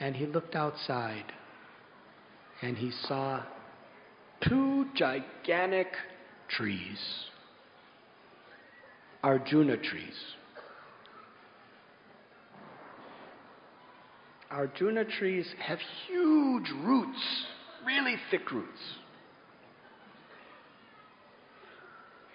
And he looked outside, and he saw 2 gigantic trees, Arjuna trees. Arjuna trees have huge roots, really thick roots.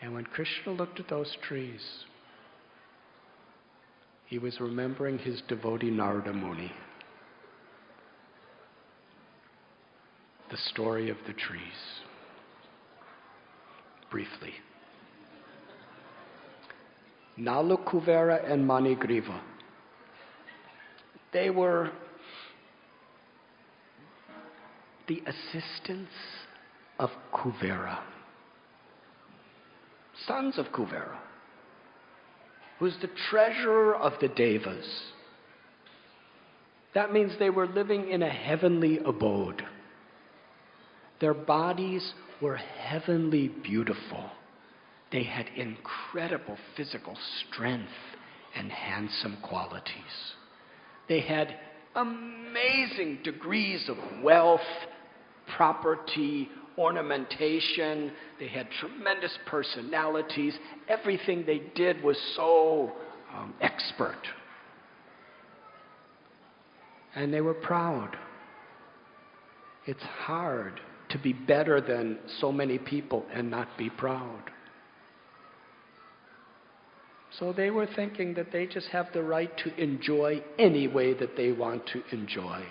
And when Krishna looked at those trees, he was remembering his devotee Narada Muni. The story of the trees. Briefly. Nalakuvera and Manigriva. They were the assistants of Kuvera. Sons of Kuvera, who's the treasurer of the devas. That means they were living in a heavenly abode. Their bodies were heavenly beautiful. They had incredible physical strength and handsome qualities. They had amazing degrees of wealth, property, ornamentation. They had tremendous personalities. Everything they did was so expert. And they were proud. It's hard to be better than so many people and not be proud. So they were thinking that they just have the right to enjoy any way that they want to enjoy.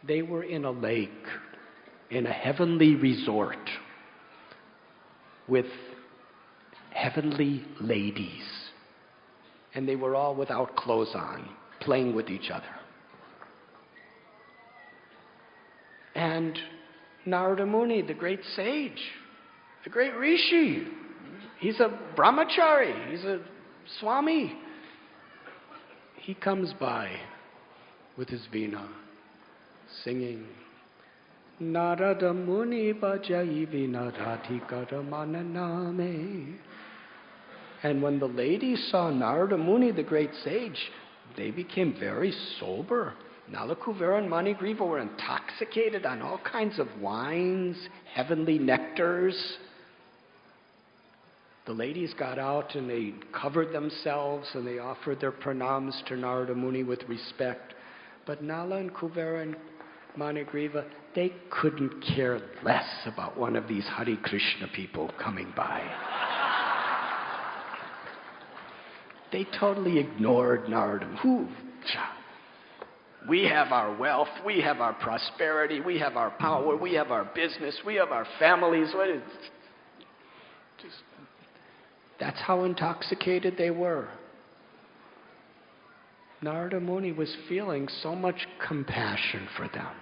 They were in a lake, in a heavenly resort, with heavenly ladies. And they were all without clothes on, playing with each other. And Narada Muni, the great sage, the great rishi, he's a brahmachari, he's a swami. He comes by with his veena, singing, Narada Muni bhajai veena radhikara māna-dena. And when the ladies saw Narada Muni, the great sage, they became very sober. Nalakuvera and Manigriva were intoxicated on all kinds of wines, heavenly nectars. The ladies got out and they covered themselves and they offered their pranams to Narada Muni with respect. But Nala and Kuvera and Manigriva, they couldn't care less about one of these Hare Krishna people coming by. They totally ignored Narada. We have our wealth, we have our prosperity, we have our power, we have our business, we have our families. That's how intoxicated they were. Narada Muni was feeling so much compassion for them.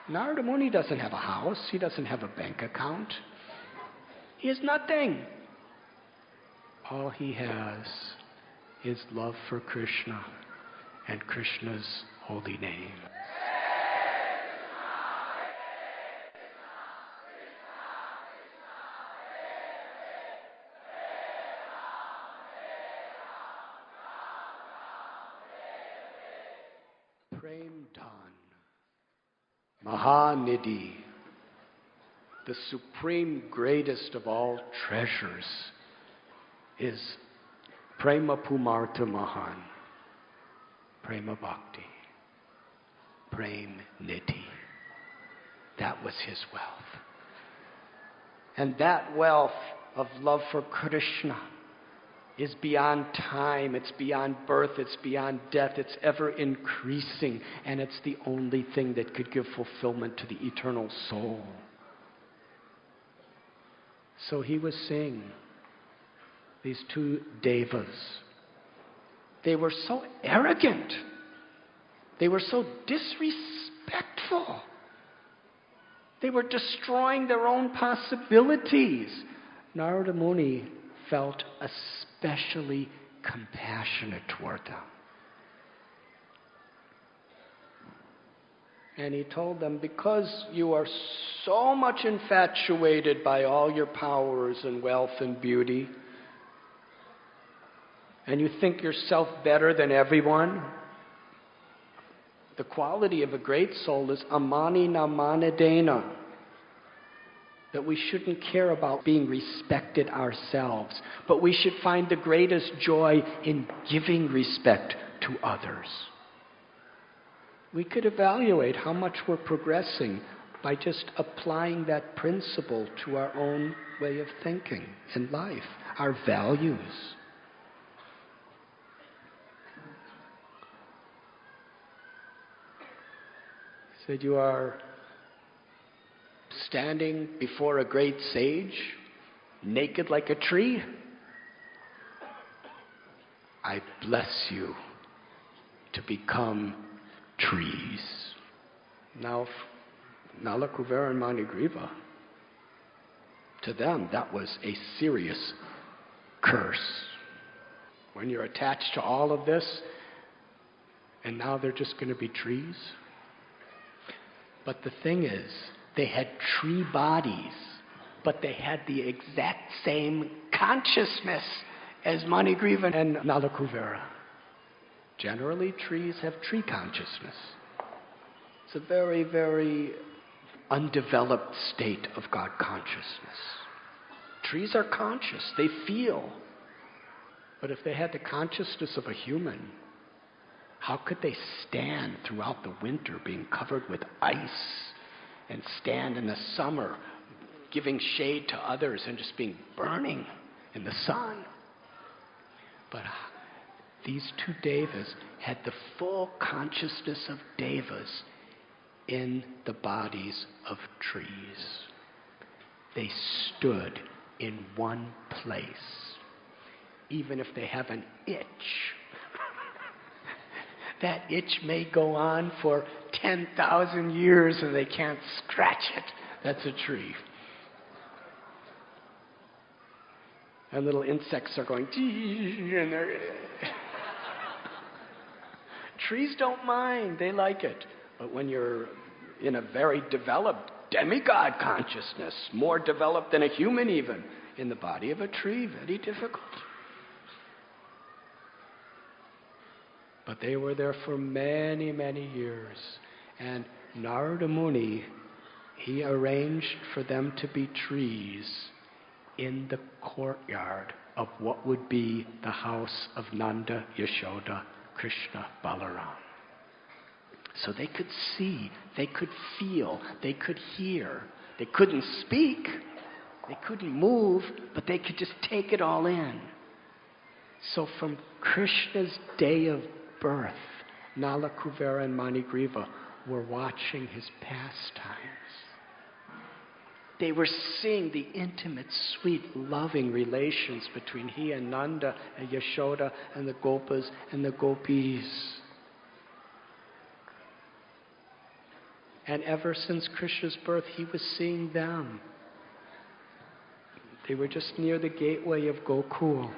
Narada Muni doesn't have a house, he doesn't have a bank account. He has nothing. All he has is love for Krishna and Krishna's holy name. Prem Dhan, Mahanidhi, the supreme greatest of all treasures, is Prema Pumartha Mahan, Prema Bhakti, Prem Nidhi. That was his wealth. And that wealth of love for Krishna is beyond time, it's beyond birth, it's beyond death, it's ever increasing, and it's the only thing that could give fulfillment to the eternal soul. So he was saying, these 2 devas, they were so arrogant, they were so disrespectful, they were destroying their own possibilities. Narada Muni felt especially compassionate toward them. And he told them, because you are so much infatuated by all your powers and wealth and beauty, and you think yourself better than everyone, The quality of a great soul is amāninā, māna-dena. That we shouldn't care about being respected ourselves, but we should find the greatest joy in giving respect to others. We could evaluate how much we're progressing by just applying that principle to our own way of thinking in life, our values. He said, you are standing before a great sage, naked like a tree. I bless you to become trees. Now, Nalakuvera and Manigriva, to them that was a serious curse. When you're attached to all of this, and now they're just going to be trees. But the thing is, they had tree bodies, but they had the exact same consciousness as Manigriva and Nalakuvera. Generally, trees have tree consciousness. It's a very, very undeveloped state of God consciousness. Trees are conscious. They feel. But if they had the consciousness of a human, how could they stand throughout the winter being covered with ice and stand in the summer giving shade to others and just being burning in the sun? But these two devas had the full consciousness of devas in the bodies of trees. They stood in one place. Even if they have an itch, that itch may go on for 10,000 years and they can't scratch it. That's a tree. And little insects are going, and they're... Trees don't mind, they like it. But when you're in a very developed demigod consciousness, more developed than a human even, in the body of a tree, very difficult. But they were there for many, many years. And Narada Muni, he arranged for them to be trees in the courtyard of what would be the house of Nanda, Yashoda, Krishna, Balaram. So they could see, they could feel, they could hear. They couldn't speak, they couldn't move, but they could just take it all in. So from Krishna's day of birth, Nalakuvera and Manigriva were watching his pastimes. They were seeing the intimate, sweet, loving relations between he and Nanda and Yashoda and the Gopas and the Gopis. And ever since Krishna's birth, he was seeing them. They were just near the gateway of Gokul.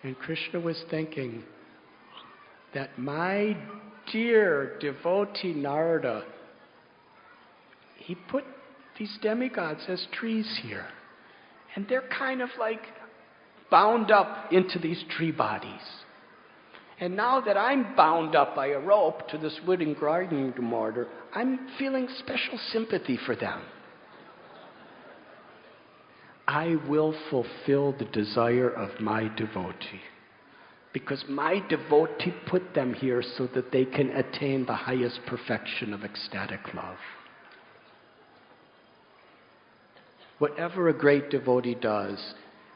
And Krishna was thinking that my dear devotee Narada, he put these demigods as trees here. And they're kind of like bound up into these tree bodies. And now that I'm bound up by a rope to this wooden grinding mortar, I'm feeling special sympathy for them. I will fulfill the desire of my devotee, because my devotee put them here so that they can attain the highest perfection of ecstatic love. Whatever a great devotee does,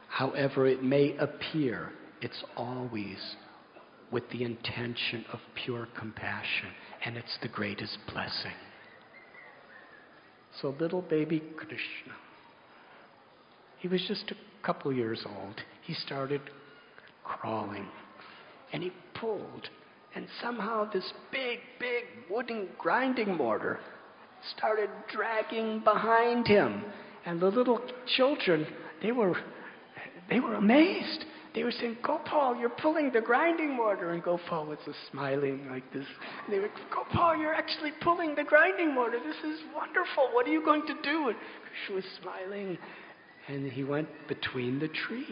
however it may appear, it's always with the intention of pure compassion, and it's the greatest blessing. So little baby Krishna, he was just a couple years old. He started crawling, and he pulled, and somehow this big, big wooden grinding mortar started dragging behind him. And the little children, they were amazed. They were saying, Gopal, you're pulling the grinding mortar. And Gopal was just smiling like this. And they were, Gopal, you're actually pulling the grinding mortar. This is wonderful. What are you going to do? And Krishna was smiling. And he went between the trees.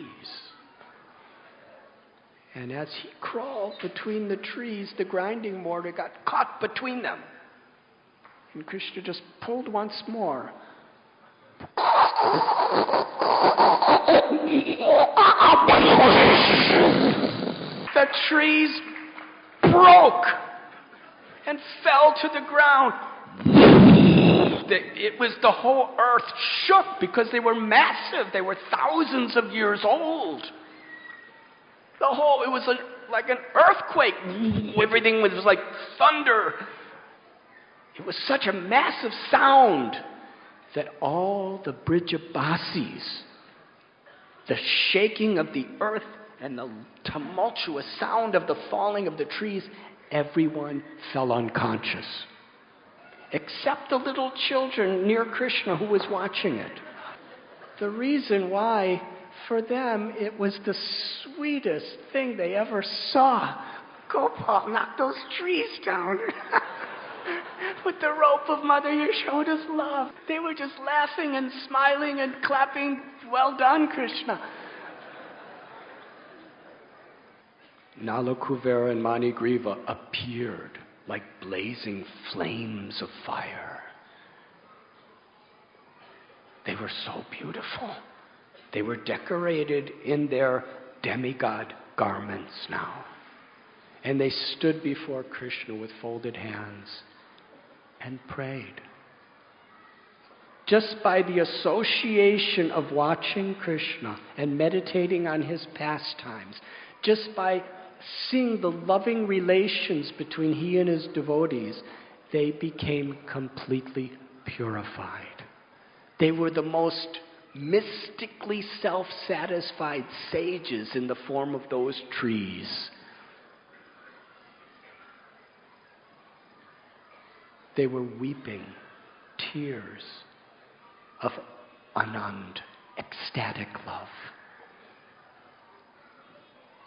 And as he crawled between the trees, the grinding mortar got caught between them. And Krishna just pulled once more. The trees broke and fell to the ground. It was the whole earth shook because they were massive. They were thousands of years old. It was like an earthquake. Everything was like thunder. It was such a massive sound that all the Brijabasis, the shaking of the earth and the tumultuous sound of the falling of the trees, everyone fell unconscious. Except the little children near Krishna who was watching it. The reason why, for them, it was the sweetest thing they ever saw. Gopal knocked those trees down with the rope of Mother Yashoda's love. They were just laughing and smiling and clapping. Well done, Krishna. Nalakuvera and Manigriva appeared like blazing flames of fire. They were so beautiful. They were decorated in their demigod garments now. And they stood before Krishna with folded hands and prayed. Just by the association of watching Krishna and meditating on his pastimes, just by seeing the loving relations between he and his devotees, they became completely purified. They were the most mystically self-satisfied sages in the form of those trees. They were weeping tears of anand, ecstatic love.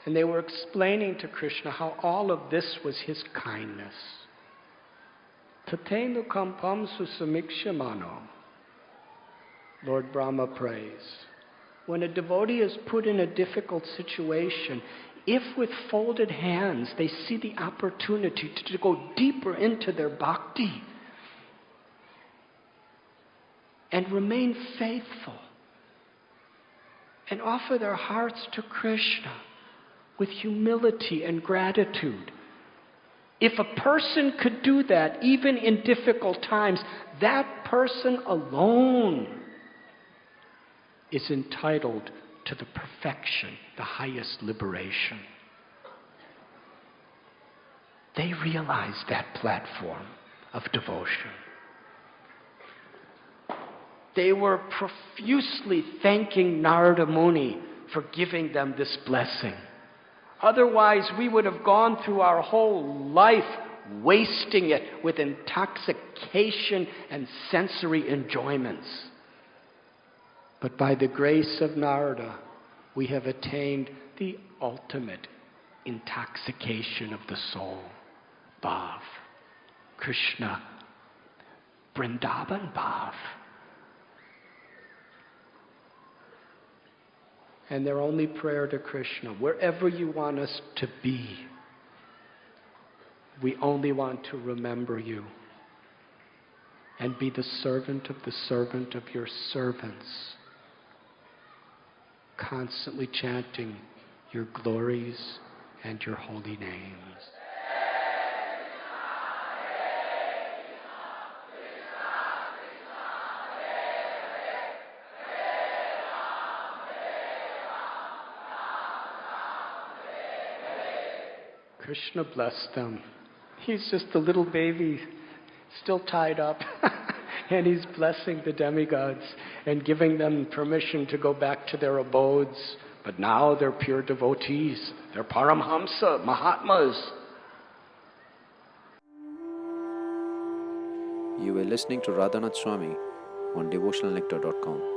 And they were explaining to Krishna how all of this was his kindness. Tatenu kampam susamikshamano. Lord Brahma prays. When a devotee is put in a difficult situation, if with folded hands they see the opportunity to go deeper into their bhakti and remain faithful and offer their hearts to Krishna with humility and gratitude. If a person could do that, even in difficult times, that person alone is entitled to the perfection, the highest liberation. They realized that platform of devotion. They were profusely thanking Narada Muni for giving them this blessing. Otherwise, we would have gone through our whole life wasting it with intoxication and sensory enjoyments. But by the grace of Narada, we have attained the ultimate intoxication of the soul. Bhav. Krishna. Vrindavan Bhav. And their only prayer to Krishna, wherever you want us to be, we only want to remember you and be the servant of your servants, constantly chanting your glories and your holy names. Krishna blessed them. He's just a little baby, still tied up, and he's blessing the demigods and giving them permission to go back to their abodes. But now they're pure devotees. They're Paramhamsa, Mahatmas. You were listening to Radhanath Swami on devotionalnectar.com.